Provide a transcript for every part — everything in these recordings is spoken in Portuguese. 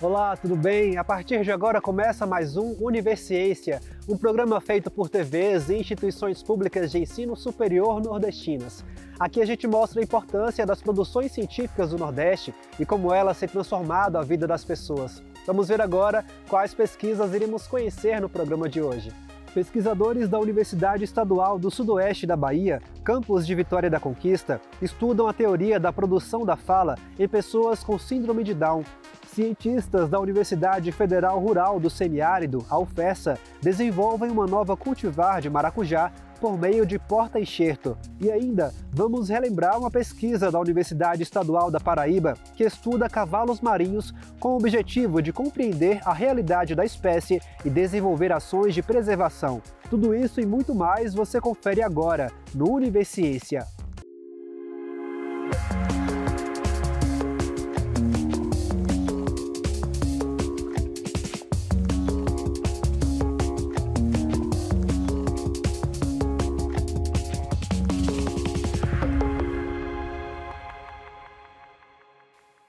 Olá, tudo bem? A partir de agora começa mais um Universiência, um programa feito por TVs e instituições públicas de ensino superior nordestinas. Aqui a gente mostra a importância das produções científicas do Nordeste e como elas têm transformado a vida das pessoas. Vamos ver agora quais pesquisas iremos conhecer no programa de hoje. Pesquisadores da Universidade Estadual do Sudoeste da Bahia, campus de Vitória da Conquista, estudam a teoria da produção da fala em pessoas com síndrome de Down. Cientistas da Universidade Federal Rural do Semiárido, a UFESA, desenvolvem uma nova cultivar de maracujá por meio de porta-enxerto. E ainda, vamos relembrar uma pesquisa da Universidade Estadual da Paraíba que estuda cavalos marinhos com o objetivo de compreender a realidade da espécie e desenvolver ações de preservação. Tudo isso e muito mais você confere agora no Universiência.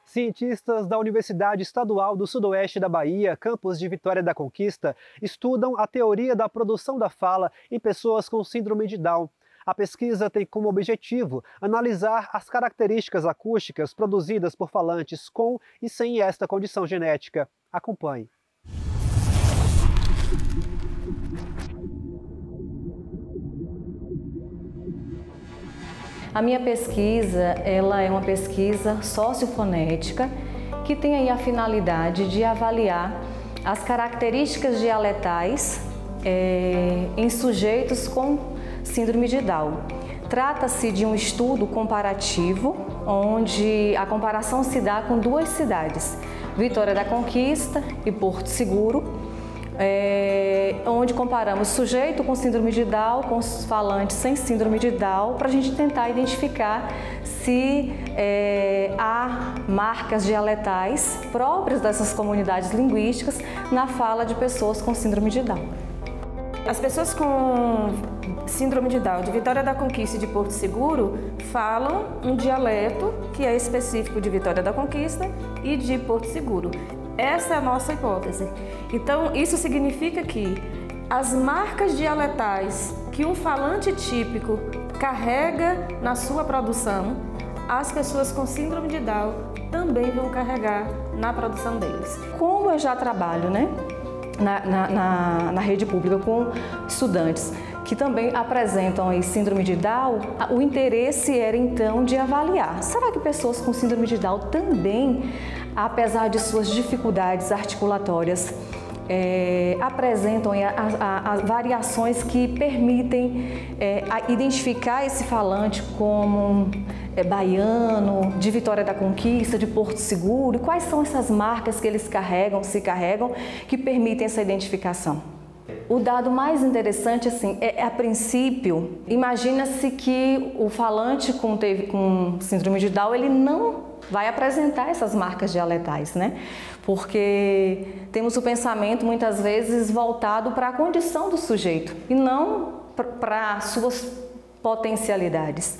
Cientistas da Universidade Estadual do Sudoeste da Bahia, campus de Vitória da Conquista, estudam a teoria da produção da fala em pessoas com síndrome de Down. A pesquisa tem como objetivo analisar as características acústicas produzidas por falantes com e sem esta condição genética. Acompanhe. A minha pesquisa, ela é uma pesquisa sociofonética que tem aí a finalidade de avaliar as características dialetais em sujeitos com síndrome de Down. Trata-se de um estudo comparativo, onde a comparação se dá com duas cidades, Vitória da Conquista e Porto Seguro, onde comparamos sujeito com síndrome de Down com os falantes sem síndrome de Down para a gente tentar identificar se há marcas dialetais próprias dessas comunidades linguísticas na fala de pessoas com síndrome de Down. As pessoas com síndrome de Down de Vitória da Conquista e de Porto Seguro falam um dialeto que é específico de Vitória da Conquista e de Porto Seguro. Essa é a nossa hipótese. Então, isso significa que as marcas dialetais que um falante típico carrega na sua produção, as pessoas com síndrome de Down também vão carregar na produção deles. Como eu já trabalho, na rede pública com estudantes que também apresentam aí síndrome de Down, o interesse era então de avaliar, será que pessoas com síndrome de Down também, apesar de suas dificuldades articulatórias, apresentam as variações que permitem identificar esse falante como baiano, de Vitória da Conquista, de Porto Seguro, e quais são essas marcas que eles se carregam, que permitem essa identificação. O dado mais interessante, assim, a princípio, imagina-se que o falante com síndrome de Down, ele não vai apresentar essas marcas dialetais, né? Porque temos o pensamento, muitas vezes, voltado para a condição do sujeito e não para suas potencialidades.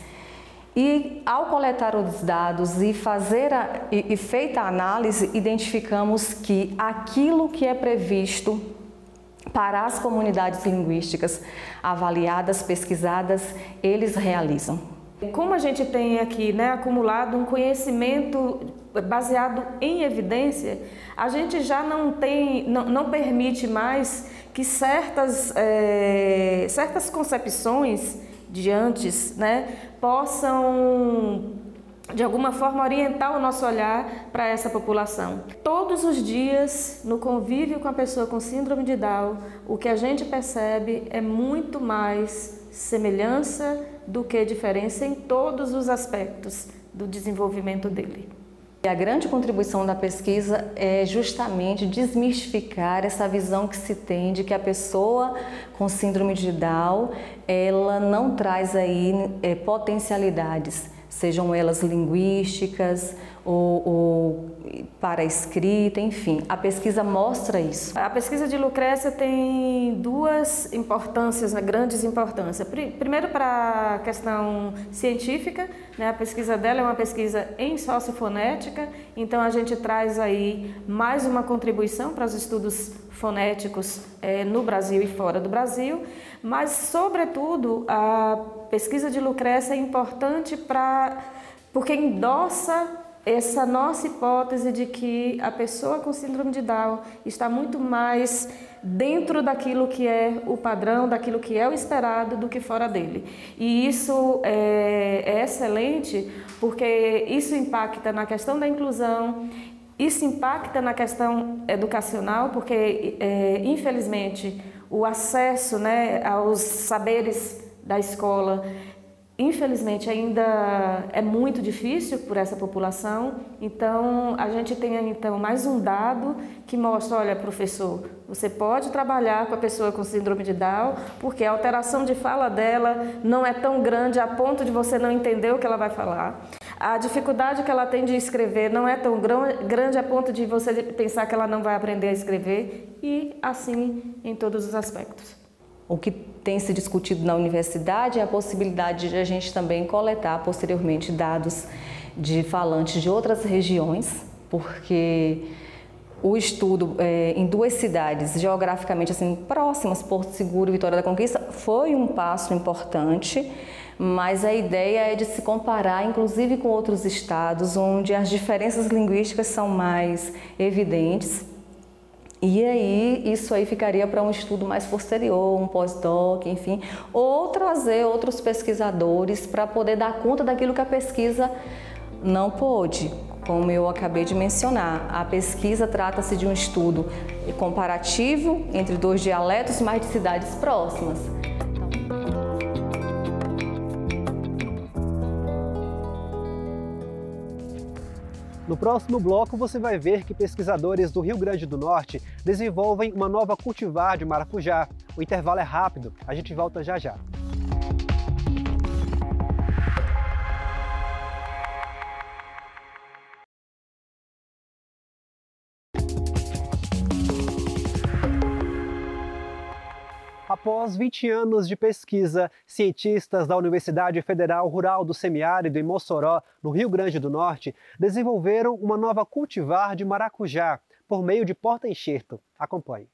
E ao coletar os dados e feita a análise, identificamos que aquilo que é previsto para as comunidades linguísticas avaliadas, pesquisadas, eles realizam. Como a gente tem aqui acumulado um conhecimento baseado em evidência, a gente já não permite mais que certas concepções de antes possam de alguma forma orientar o nosso olhar para essa população. Todos os dias, no convívio com a pessoa com síndrome de Down, o que a gente percebe é muito mais semelhança do que diferença em todos os aspectos do desenvolvimento dele. A grande contribuição da pesquisa é justamente desmistificar essa visão que se tem de que a pessoa com síndrome de Down, ela não traz aí potencialidades, sejam elas linguísticas ou para a escrita, enfim, a pesquisa mostra isso. A pesquisa de Lucrécia tem duas importâncias, grandes importâncias. Primeiro, para a questão científica, né? A pesquisa dela é uma pesquisa em sociofonética, então a gente traz aí mais uma contribuição para os estudos fonéticos no Brasil e fora do Brasil, mas, sobretudo, a pesquisa de Lucrécia é importante porque endossa essa nossa hipótese de que a pessoa com síndrome de Down está muito mais dentro daquilo que é o padrão, daquilo que é o esperado, do que fora dele. E isso é excelente porque isso impacta na questão da inclusão, isso impacta na questão educacional, porque, infelizmente, o acesso, né, aos saberes da escola, infelizmente, ainda é muito difícil por essa população. Então, a gente tem mais um dado que mostra, olha, professor, você pode trabalhar com a pessoa com síndrome de Down, porque a alteração de fala dela não é tão grande a ponto de você não entender o que ela vai falar. A dificuldade que ela tem de escrever não é tão grande a ponto de você pensar que ela não vai aprender a escrever, e assim em todos os aspectos. O que tem se discutido na universidade é a possibilidade de a gente também coletar posteriormente dados de falantes de outras regiões, porque o estudo em duas cidades geograficamente assim, próximas, Porto Seguro e Vitória da Conquista, foi um passo importante, mas a ideia é de se comparar inclusive com outros estados onde as diferenças linguísticas são mais evidentes. E aí, isso aí ficaria para um estudo mais posterior, um pós-doc, enfim, ou trazer outros pesquisadores para poder dar conta daquilo que a pesquisa não pôde. Como eu acabei de mencionar, a pesquisa trata-se de um estudo comparativo entre dois dialetos, mas de cidades próximas. No próximo bloco, você vai ver que pesquisadores do Rio Grande do Norte desenvolvem uma nova cultivar de maracujá. O intervalo é rápido, a gente volta já já. Após 20 anos de pesquisa, cientistas da Universidade Federal Rural do Semiárido, em Mossoró, no Rio Grande do Norte, desenvolveram uma nova cultivar de maracujá por meio de porta-enxerto. Acompanhe.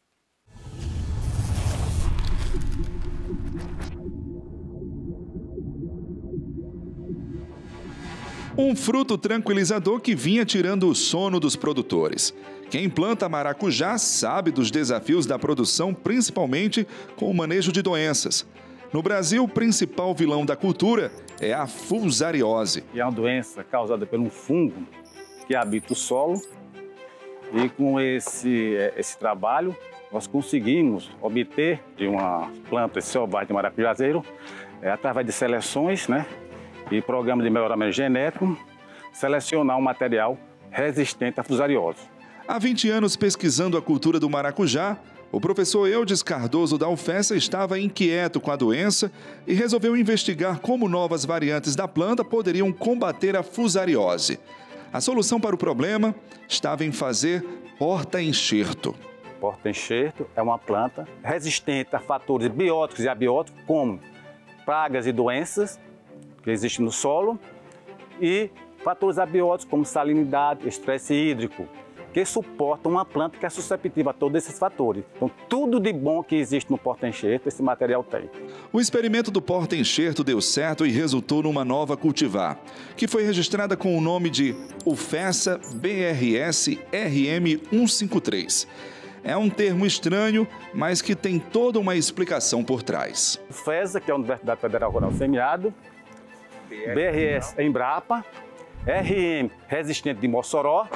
Um fruto tranquilizador que vinha tirando o sono dos produtores. Quem planta maracujá sabe dos desafios da produção, principalmente com o manejo de doenças. No Brasil, o principal vilão da cultura é a fusariose. É uma doença causada por um fungo que habita o solo, e com esse trabalho nós conseguimos obter de uma planta selvagem de maracujazeiro, através de seleções, né, e programa de melhoramento genético, selecionar um material resistente à fusariose. Há 20 anos pesquisando a cultura do maracujá, o professor Eudes Cardoso da UFESA estava inquieto com a doença e resolveu investigar como novas variantes da planta poderiam combater a fusariose. A solução para o problema estava em fazer porta-enxerto. Porta-enxerto é uma planta resistente a fatores bióticos e abióticos, como pragas e doenças que existem no solo, e fatores abióticos como salinidade, estresse hídrico, que suportam uma planta que é susceptível a todos esses fatores. Então, tudo de bom que existe no porta-enxerto, esse material tem. O experimento do porta-enxerto deu certo e resultou numa nova cultivar, que foi registrada com o nome de UFESA BRS RM153. É um termo estranho, mas que tem toda uma explicação por trás. UFESA, que é a Universidade Federal Rural do Semiárido, BRS Embrapa, RM Resistente de Mossoró,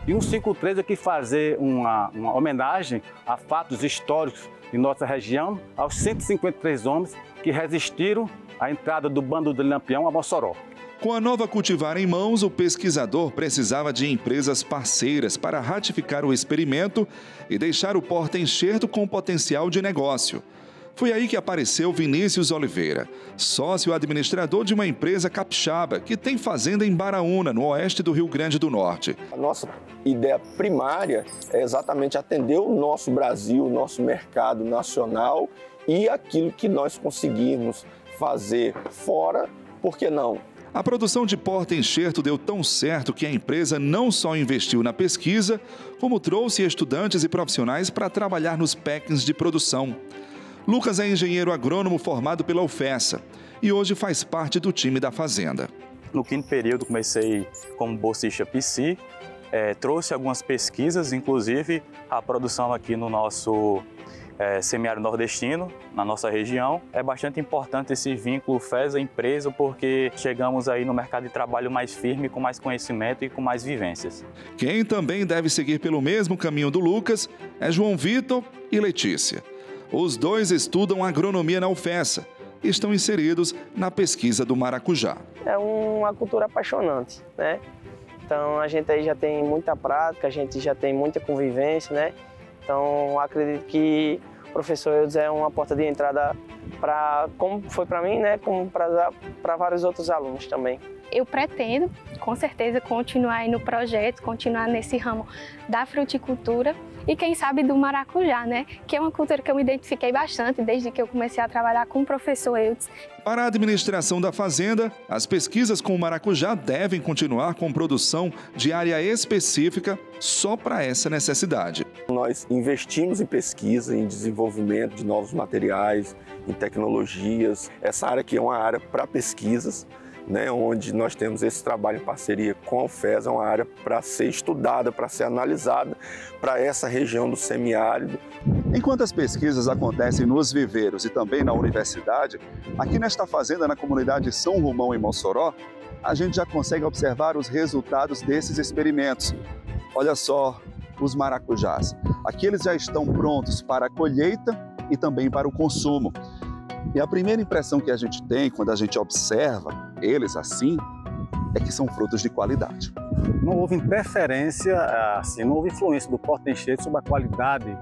e 153 aqui fazer uma homenagem a fatos históricos de nossa região, aos 153 homens que resistiram à entrada do bando de Lampião a Mossoró. Com a nova cultivar em mãos, o pesquisador precisava de empresas parceiras para ratificar o experimento e deixar o porta-enxerto com potencial de negócio. Foi aí que apareceu Vinícius Oliveira, sócio administrador de uma empresa capixaba que tem fazenda em Baraúna, no oeste do Rio Grande do Norte. A nossa ideia primária é exatamente atender o nosso Brasil, o nosso mercado nacional e aquilo que nós conseguirmos fazer fora, por que não? A produção de porta-enxerto deu tão certo que a empresa não só investiu na pesquisa, como trouxe estudantes e profissionais para trabalhar nos packings de produção. Lucas é engenheiro agrônomo formado pela UFESA e hoje faz parte do time da fazenda. No quinto período comecei como bolsista PC, trouxe algumas pesquisas, inclusive a produção aqui no nosso semiárido nordestino, na nossa região. É bastante importante esse vínculo FESA-empresa porque chegamos aí no mercado de trabalho mais firme, com mais conhecimento e com mais vivências. Quem também deve seguir pelo mesmo caminho do Lucas é João Vitor e Letícia. Os dois estudam agronomia na UFESA e estão inseridos na pesquisa do maracujá. É uma cultura apaixonante, né? Então a gente aí já tem muita prática, a gente já tem muita convivência, né? Então acredito que o professor Eudes é uma porta de entrada como foi para mim, né? Como para vários outros alunos também. Eu pretendo, com certeza, continuar aí no projeto, continuar nesse ramo da fruticultura e quem sabe do maracujá, né? Que é uma cultura que eu me identifiquei bastante desde que eu comecei a trabalhar com o professor Eudes. Para a administração da fazenda, as pesquisas com o maracujá devem continuar com produção de área específica só para essa necessidade. Nós investimos em pesquisa, em desenvolvimento de novos materiais, em tecnologias. Essa área aqui é uma área para pesquisas, né, onde nós temos esse trabalho em parceria com a UFESA, uma área para ser estudada, para ser analisada para essa região do semiárido. Enquanto as pesquisas acontecem nos viveiros e também na universidade, aqui nesta fazenda, na comunidade São Romão, em Mossoró, a gente já consegue observar os resultados desses experimentos. Olha só os maracujás. Aqui eles já estão prontos para a colheita e também para o consumo. E a primeira impressão que a gente tem quando a gente observa eles assim é que são frutos de qualidade. Não houve interferência, assim, não houve influência do porta-enxerto sobre a qualidade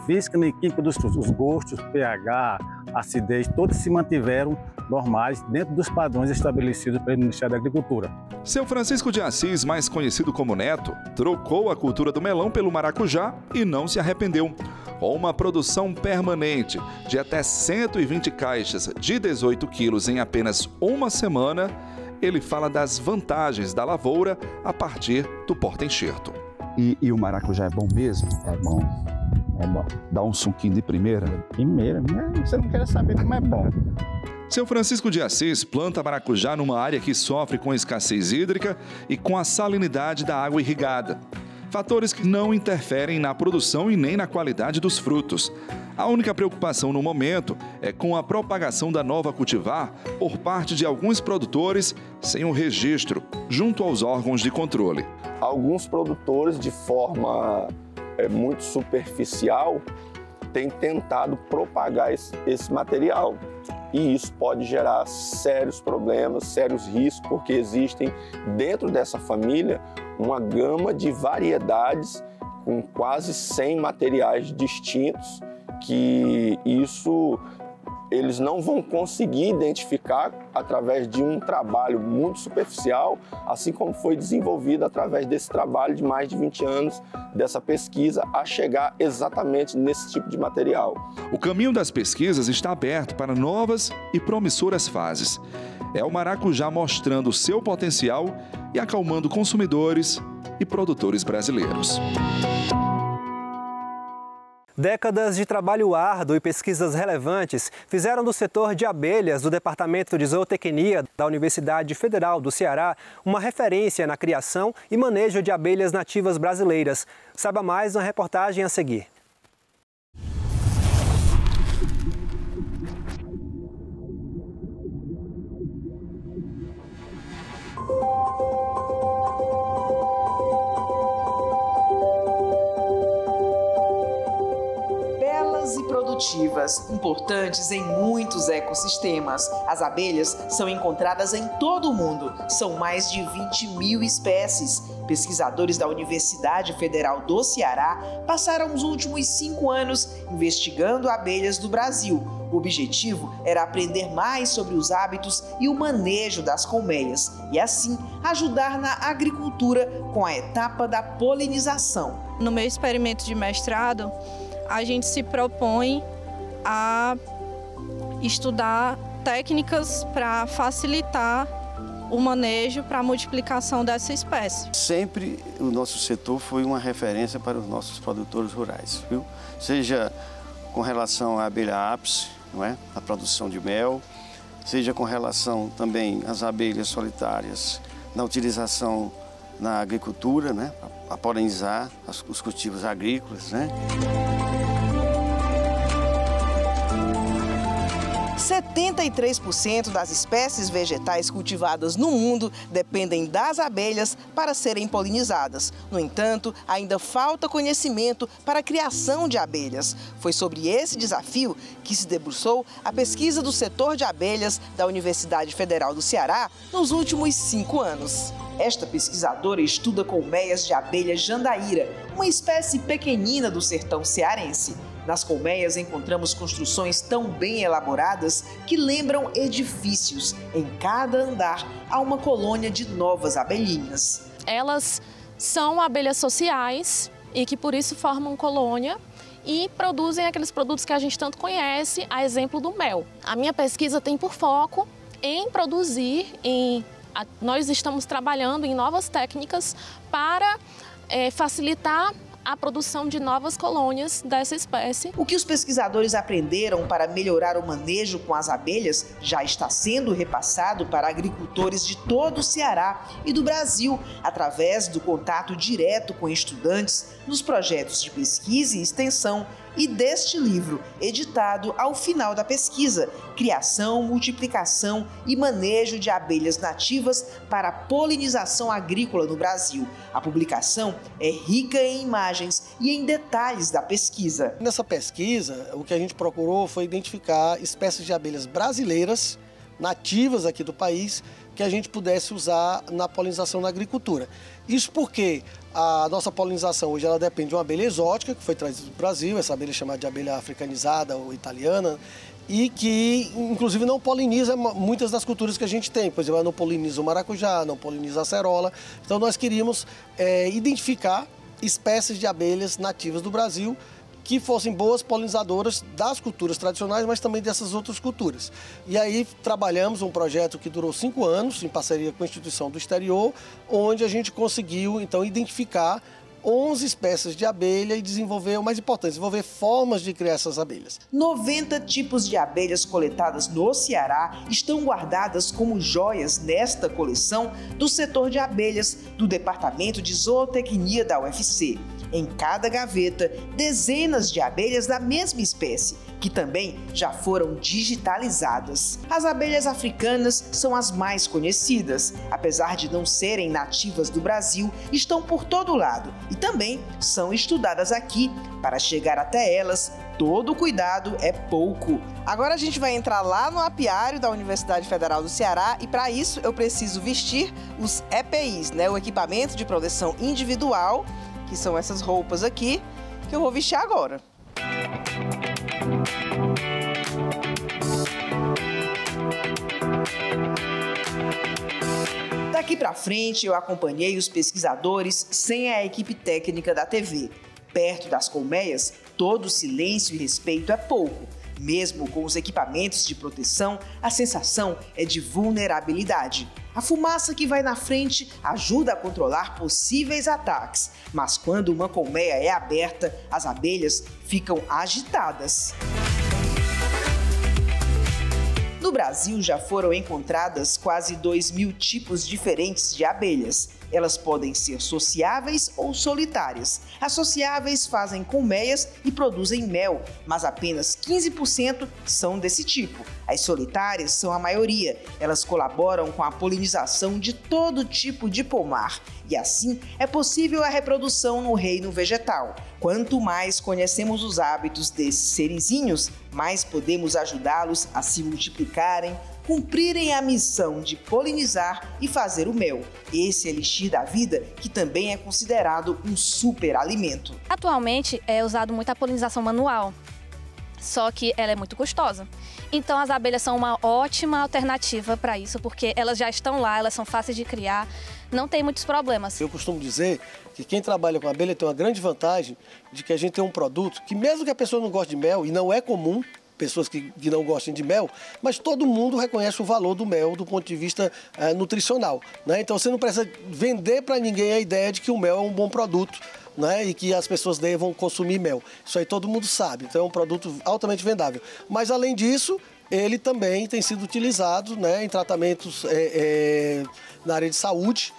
física nem química dos frutos. Os gostos, pH, acidez, todos se mantiveram normais dentro dos padrões estabelecidos pelo Ministério da Agricultura. Seu Francisco de Assis, mais conhecido como Neto, trocou a cultura do melão pelo maracujá e não se arrependeu. Com uma produção permanente de até 120 caixas de 18 quilos em apenas uma semana, ele fala das vantagens da lavoura a partir do porta-enxerto. E o maracujá é bom mesmo? É bom, é bom. Dá um suquinho de primeira? Primeira, você não quer saber como é bom. Seu Francisco de Assis planta maracujá numa área que sofre com escassez hídrica e com a salinidade da água irrigada. Fatores que não interferem na produção e nem na qualidade dos frutos. A única preocupação no momento é com a propagação da nova cultivar por parte de alguns produtores sem um registro junto aos órgãos de controle. Alguns produtores, de forma muito superficial, têm tentado propagar esse material. E isso pode gerar sérios problemas, sérios riscos, porque existem dentro dessa família uma gama de variedades com quase 100 materiais distintos, que isso eles não vão conseguir identificar através de um trabalho muito superficial, assim como foi desenvolvido através desse trabalho de mais de 20 anos dessa pesquisa a chegar exatamente nesse tipo de material. O caminho das pesquisas está aberto para novas e promissoras fases. É o maracujá mostrando o seu potencial e acalmando consumidores e produtores brasileiros. Décadas de trabalho árduo e pesquisas relevantes fizeram do setor de abelhas do Departamento de Zootecnia da Universidade Federal do Ceará uma referência na criação e manejo de abelhas nativas brasileiras. Saiba mais na reportagem a seguir. E produtivas, importantes em muitos ecossistemas. As abelhas são encontradas em todo o mundo. São mais de 20 mil espécies. pesquisadores da Universidade Federal do Ceará passaram os últimos 5 anos investigando abelhas do Brasil. O objetivo era aprender mais sobre os hábitos e o manejo das colmeias e, assim, ajudar na agricultura com a etapa da polinização. No meu experimento de mestrado, a gente se propõe a estudar técnicas para facilitar o manejo para a multiplicação dessa espécie. Sempre o nosso setor foi uma referência para os nossos produtores rurais, viu? Seja com relação à abelha ápice, não é? A produção de mel, seja com relação também às abelhas solitárias, na utilização na agricultura, né? Para polinizar os cultivos agrícolas, né? 73% das espécies vegetais cultivadas no mundo dependem das abelhas para serem polinizadas. No entanto, ainda falta conhecimento para a criação de abelhas. Foi sobre esse desafio que se debruçou a pesquisa do setor de abelhas da Universidade Federal do Ceará nos últimos 5 anos. Esta pesquisadora estuda colmeias de abelha jandaíra, uma espécie pequenina do sertão cearense. Nas colmeias encontramos construções tão bem elaboradas que lembram edifícios. Em cada andar há uma colônia de novas abelhinhas. Elas são abelhas sociais e que por isso formam colônia e produzem aqueles produtos que a gente tanto conhece, a exemplo do mel. A minha pesquisa tem por foco em produzir, nós estamos trabalhando em novas técnicas para facilitar a produção de novas colônias dessa espécie. O que os pesquisadores aprenderam para melhorar o manejo com as abelhas já está sendo repassado para agricultores de todo o Ceará e do Brasil, através do contato direto com estudantes nos projetos de pesquisa e extensão e deste livro, editado ao final da pesquisa, Criação, Multiplicação e Manejo de Abelhas Nativas para a Polinização Agrícola no Brasil. A publicação é rica em imagens e em detalhes da pesquisa. Nessa pesquisa, o que a gente procurou foi identificar espécies de abelhas brasileiras, nativas aqui do país, que a gente pudesse usar na polinização na agricultura. Isso porque a nossa polinização hoje ela depende de uma abelha exótica, que foi trazida do Brasil, essa abelha é chamada de abelha africanizada ou italiana, e que, inclusive, não poliniza muitas das culturas que a gente tem. Por exemplo, ela não poliniza o maracujá, não poliniza a acerola. Então, nós queríamos identificar espécies de abelhas nativas do Brasil que fossem boas polinizadoras das culturas tradicionais, mas também dessas outras culturas. E aí trabalhamos um projeto que durou 5 anos, em parceria com a instituição do exterior, onde a gente conseguiu, então, identificar 11 espécies de abelha e desenvolver, o mais importante, desenvolver formas de criar essas abelhas. 90 tipos de abelhas coletadas no Ceará estão guardadas como joias nesta coleção do setor de abelhas do Departamento de Zootecnia da UFC. Em cada gaveta, dezenas de abelhas da mesma espécie, que também já foram digitalizadas. As abelhas africanas são as mais conhecidas. Apesar de não serem nativas do Brasil, estão por todo lado e também são estudadas aqui. Para chegar até elas, todo cuidado é pouco. Agora a gente vai entrar lá no apiário da Universidade Federal do Ceará e para isso eu preciso vestir os EPIs, né? O equipamento de proteção individual, que são essas roupas aqui, que eu vou vestir agora. Daqui para frente eu acompanhei os pesquisadores sem a equipe técnica da TV. Perto das colmeias, todo silêncio e respeito é pouco. Mesmo com os equipamentos de proteção, a sensação é de vulnerabilidade. A fumaça que vai na frente ajuda a controlar possíveis ataques, mas quando uma colmeia é aberta, as abelhas ficam agitadas. No Brasil já foram encontradas quase 2.000 tipos diferentes de abelhas. Elas podem ser sociáveis ou solitárias. As sociáveis fazem colmeias e produzem mel, mas apenas 15% são desse tipo. As solitárias são a maioria. Elas colaboram com a polinização de todo tipo de pomar. E assim é possível a reprodução no reino vegetal. Quanto mais conhecemos os hábitos desses serizinhos, mais podemos ajudá-los a se multiplicarem cumprirem a missão de polinizar e fazer o mel. Esse elixir da vida que também é considerado um superalimento. Atualmente é usado muito a polinização manual, só que ela é muito custosa. Então as abelhas são uma ótima alternativa para isso, porque elas já estão lá, elas são fáceis de criar, não tem muitos problemas. Eu costumo dizer que quem trabalha com abelha tem uma grande vantagem de que a gente tem um produto que, mesmo que a pessoa não goste de mel, e não é comum pessoas que não gostem de mel, mas todo mundo reconhece o valor do mel do ponto de vista nutricional, né? Então você não precisa vender para ninguém a ideia de que o mel é um bom produto, né? E que as pessoas devam consumir mel. Isso aí todo mundo sabe, então é um produto altamente vendável. Mas além disso, ele também tem sido utilizado, né, em tratamentos na área de saúde,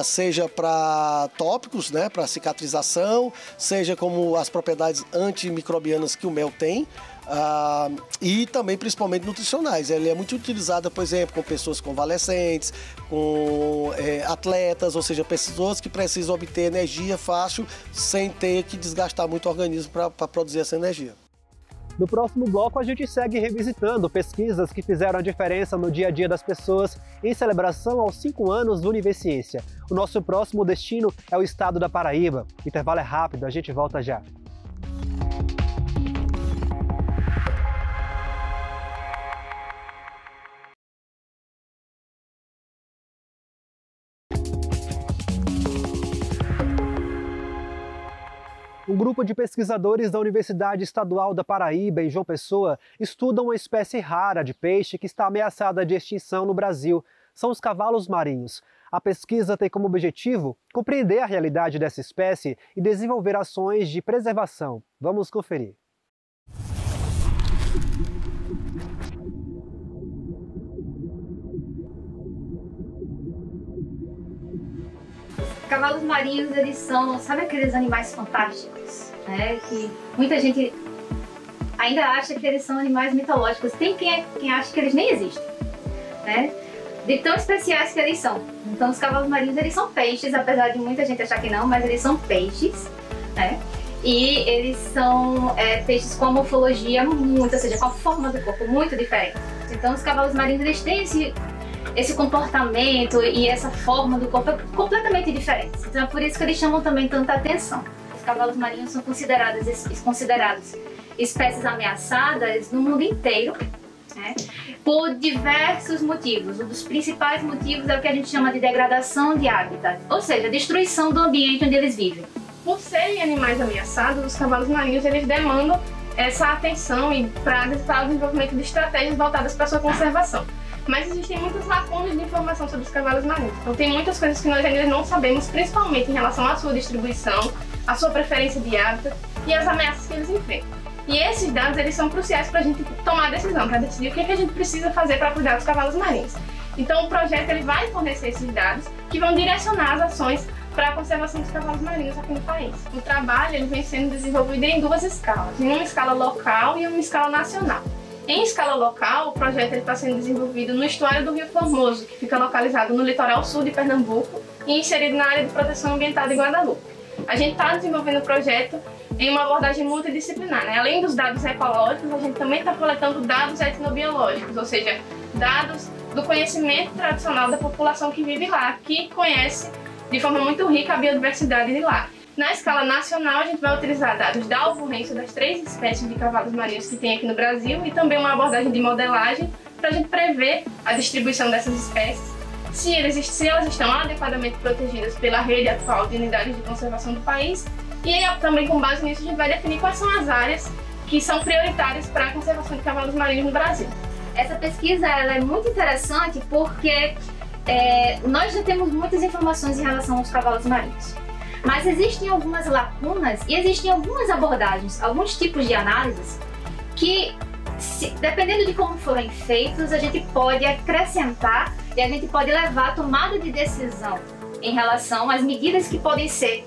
seja para tópicos, né, para cicatrização, seja como as propriedades antimicrobianas que o mel tem, e também principalmente nutricionais. Ele é muito utilizado, por exemplo, com pessoas convalescentes, com atletas, ou seja, pessoas que precisam obter energia fácil sem ter que desgastar muito o organismo para produzir essa energia. No próximo bloco, a gente segue revisitando pesquisas que fizeram a diferença no dia a dia das pessoas em celebração aos 5 anos do Universiência. O nosso próximo destino é o estado da Paraíba. O intervalo é rápido, a gente volta já. Um grupo de pesquisadores da Universidade Estadual da Paraíba, em João Pessoa, estuda uma espécie rara de peixe que está ameaçada de extinção no Brasil. São os cavalos marinhos. A pesquisa tem como objetivo compreender a realidade dessa espécie e desenvolver ações de preservação. Vamos conferir. Cavalos marinhos, eles são, sabe aqueles animais fantásticos, né? Que muita gente ainda acha que eles são animais mitológicos. Tem quem acha que eles nem existem, né? De tão especiais que eles são. Então os cavalos marinhos, eles são peixes, apesar de muita gente achar que não, mas eles são peixes, né? E eles são peixes com a morfologia muito, ou seja, com a forma do corpo muito diferente. Então os cavalos marinhos, eles têm esse comportamento e essa forma do corpo completamente diferentes. Então é por isso que eles chamam também tanta atenção. Os cavalos marinhos são considerados espécies ameaçadas no mundo inteiro, né, por diversos motivos. Um dos principais motivos é o que a gente chama de degradação de hábitat, ou seja, destruição do ambiente onde eles vivem. Por serem animais ameaçados, os cavalos marinhos eles demandam essa atenção e para o desenvolvimento de estratégias voltadas para a sua conservação. Mas existem muitas lacunas de informação sobre os cavalos marinhos. Então tem muitas coisas que nós ainda não sabemos, principalmente em relação à sua distribuição, à sua preferência de hábitat e às ameaças que eles enfrentam. E esses dados eles são cruciais para a gente tomar a decisão, para decidir o que a gente precisa fazer para cuidar dos cavalos marinhos. Então o projeto ele vai fornecer esses dados que vão direcionar as ações para a conservação dos cavalos marinhos aqui no país. O trabalho ele vem sendo desenvolvido em 2 escalas, em uma escala local e em uma escala nacional. Em escala local, o projeto está sendo desenvolvido no estuário do Rio Formoso, que fica localizado no litoral sul de Pernambuco e inserido na área de proteção ambiental de Guadalupe. A gente está desenvolvendo o projeto em uma abordagem multidisciplinar, né? Além dos dados ecológicos, a gente também está coletando dados etnobiológicos, ou seja, dados do conhecimento tradicional da população que vive lá, que conhece de forma muito rica a biodiversidade de lá. Na escala nacional, a gente vai utilizar dados da ocorrência das 3 espécies de cavalos marinhos que tem aqui no Brasil e também uma abordagem de modelagem para a gente prever a distribuição dessas espécies, se elas estão adequadamente protegidas pela rede atual de unidades de conservação do país e aí, também com base nisso a gente vai definir quais são as áreas que são prioritárias para a conservação de cavalos marinhos no Brasil. Essa pesquisa ela é muito interessante porque nós já temos muitas informações em relação aos cavalos marinhos. Mas existem algumas lacunas e existem algumas abordagens, alguns tipos de análises que, dependendo de como forem feitos, a gente pode acrescentar e a gente pode levar a tomada de decisão em relação às medidas que podem ser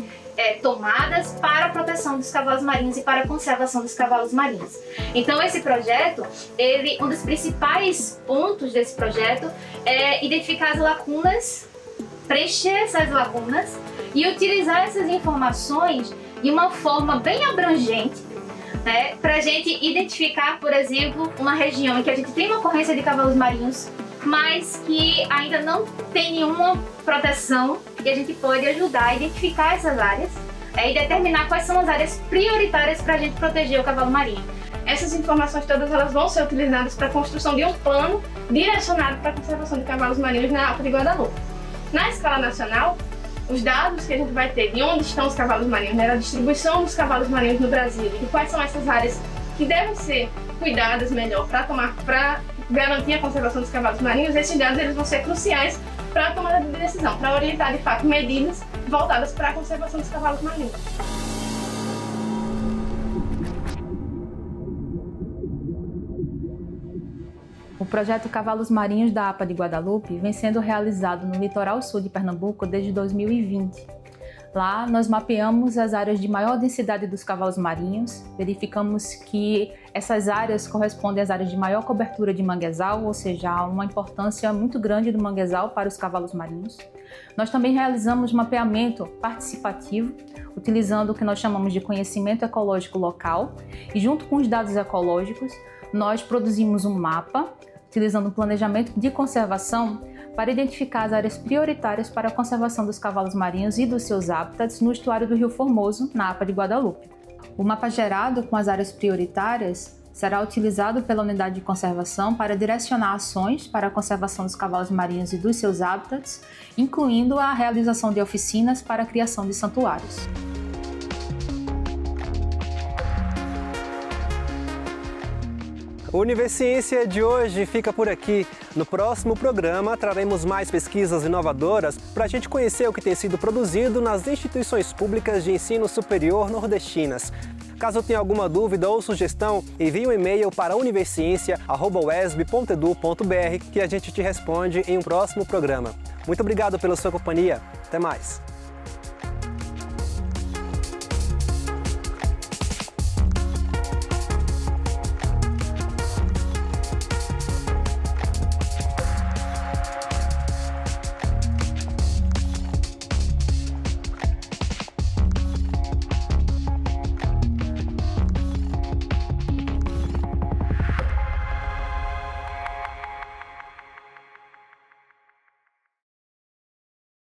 tomadas para a proteção dos cavalos marinhos e para a conservação dos cavalos marinhos. Então esse projeto, um dos principais pontos desse projeto é identificar as lacunas, preencher essas lacunas e utilizar essas informações de uma forma bem abrangente, né, para a gente identificar, por exemplo, uma região em que a gente tem uma ocorrência de cavalos marinhos, mas que ainda não tem nenhuma proteção, e a gente pode ajudar a identificar essas áreas e determinar quais são as áreas prioritárias para a gente proteger o cavalo marinho. Essas informações todas elas vão ser utilizadas para a construção de um plano direcionado para a conservação de cavalos marinhos na APA de Guadalupe. Na escala nacional, os dados que a gente vai ter de onde estão os cavalos marinhos, né, da distribuição dos cavalos marinhos no Brasil e quais são essas áreas que devem ser cuidadas melhor para garantir a conservação dos cavalos marinhos, esses dados eles vão ser cruciais para a tomada de decisão, para orientar de fato medidas voltadas para a conservação dos cavalos marinhos. O projeto Cavalos Marinhos da APA de Guadalupe vem sendo realizado no litoral sul de Pernambuco desde 2020. Lá, nós mapeamos as áreas de maior densidade dos cavalos marinhos, verificamos que essas áreas correspondem às áreas de maior cobertura de manguezal, ou seja, há uma importância muito grande do manguezal para os cavalos marinhos. Nós também realizamos mapeamento participativo, utilizando o que nós chamamos de conhecimento ecológico local, e junto com os dados ecológicos, nós produzimos um mapa, utilizando um planejamento de conservação para identificar as áreas prioritárias para a conservação dos cavalos marinhos e dos seus hábitats no estuário do Rio Formoso, na APA de Guadalupe. O mapa gerado com as áreas prioritárias será utilizado pela unidade de conservação para direcionar ações para a conservação dos cavalos marinhos e dos seus hábitats, incluindo a realização de oficinas para a criação de santuários. O Universiência de hoje fica por aqui. No próximo programa, traremos mais pesquisas inovadoras para a gente conhecer o que tem sido produzido nas instituições públicas de ensino superior nordestinas. Caso tenha alguma dúvida ou sugestão, envie um e-mail para universiencia@uesb.edu.br que a gente te responde em um próximo programa. Muito obrigado pela sua companhia. Até mais!